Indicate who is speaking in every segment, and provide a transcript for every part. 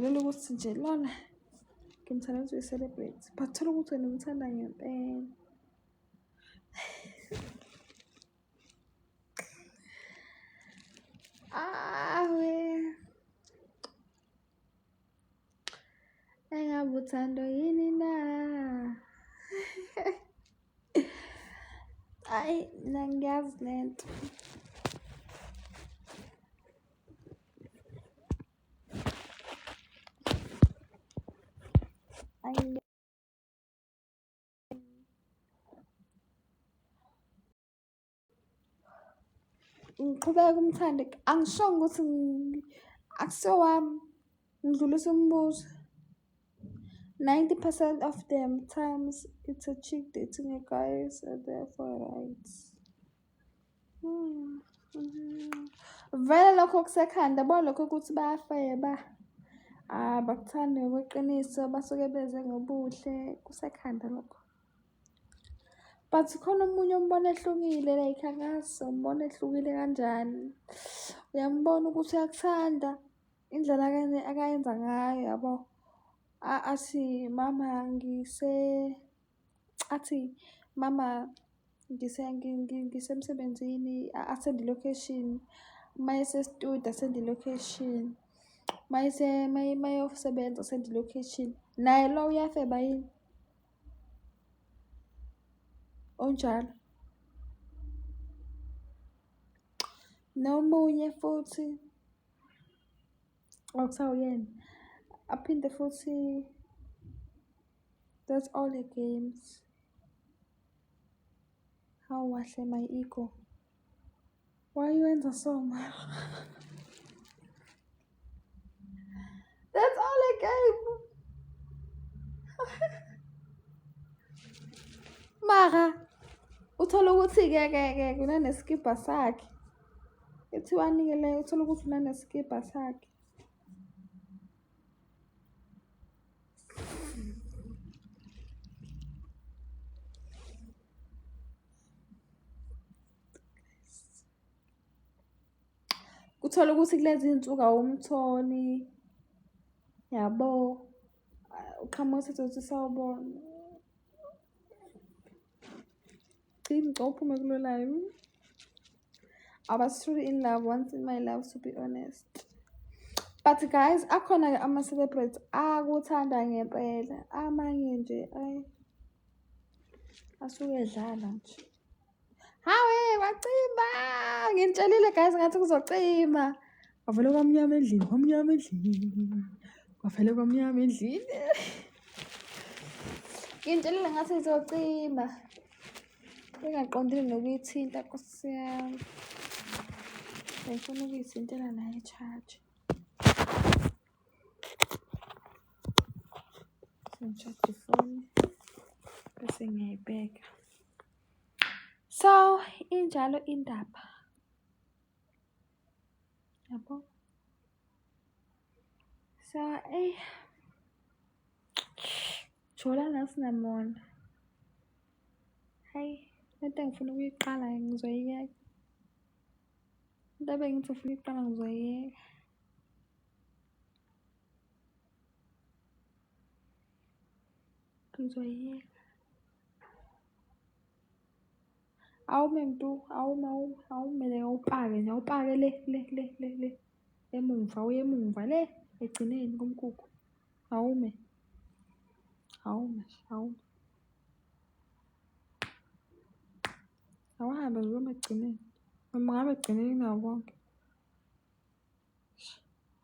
Speaker 1: Velela ukuthi nje lona ngimthanda ukuthi uyi-celebrate. But thola ukuthi wena umthanda ngempela. Awe. Engabe uthando yini na? Ayi, mina ngiyazi lento. Ngiqhubeka umthande, angishongo ukuthi akusiyo wami, ngidlulisa umbuzo. 90% of them times it's a chick dating a guy, so therefore right. Vele lokho kusekhanda, yabo lokho ukuthi bayafeba. Bakuthanda ngokweqiniso, basuke beze ngobuhle, kusekhanda lokho. But khona umunye umbona ehlukile, like angazi umbona ehlukile kanjani. Uyambona ukuthi uyakuthanda indlela akayenza ngayo, yabo. Athi mama ngisemsebenzini, asend location. Mayese studio asend location. Mayosebenza asend location. Naye lo uyafeba yini? Onjalo. Nomunye futhi awusawuyena. Aphinde futhi that's all the games. How wahle my ego. Why you wenza so much? That's all a game. Mara uthola ukuthi ke unaneskipa sakhe. Ethi wanikele uthola ukuthi unaneskipa sakhe. Uthola ukuthi kulezi insuku awumtholi. Yabo. Uqhamuka ukuthi sawubona. Uphume kulo live. I was truly in love once in my life, to be honest. But guys, akhona ama-celebrate akuthanda ngempela. Amanye nje asuke edlala nje. Hawe wacima, ngintshelile guys ngathi kuzocima. Kwavele kwamnyama endlini. Kwavele kwamnyama endlini. Ngintshela ngathi izocima. Ngingaqondile nokuyithinta Nkosi yami. Ngifuna ukuyithintela naye charge. Ngicharge ifoni bese ngiyayibheka. So, injalo indaba. Yabo. So, jola nasinamona. Hayi, lento ngifuna ukuyiqala ngizoyiyeka. Into bengithi ufuna ukuyiqala ngizoyiyeka. Ngizoyiyeka. Awume mntu, awume le awupake nje, awupake le. Emuva, uye emuva le egcineni komkhukhu. Awume. Awuhambe uyoma egcineni. Noma ngabe egcineni nawo bonke.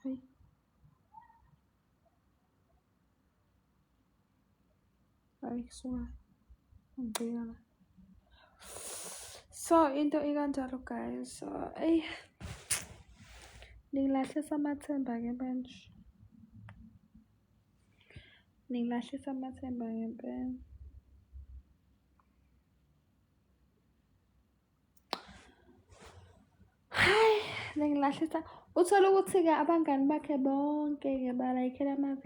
Speaker 1: Hayi. Hayi kusuka. Ngibheka la. So into ikanjalo guys. So ningilahlisa amathemba ke manje. Ningilahlisa amathemba ngempela. Hayi, ningilahlisa. Uthola ukuthi ke abangani bakhe bonke ke balayikela ama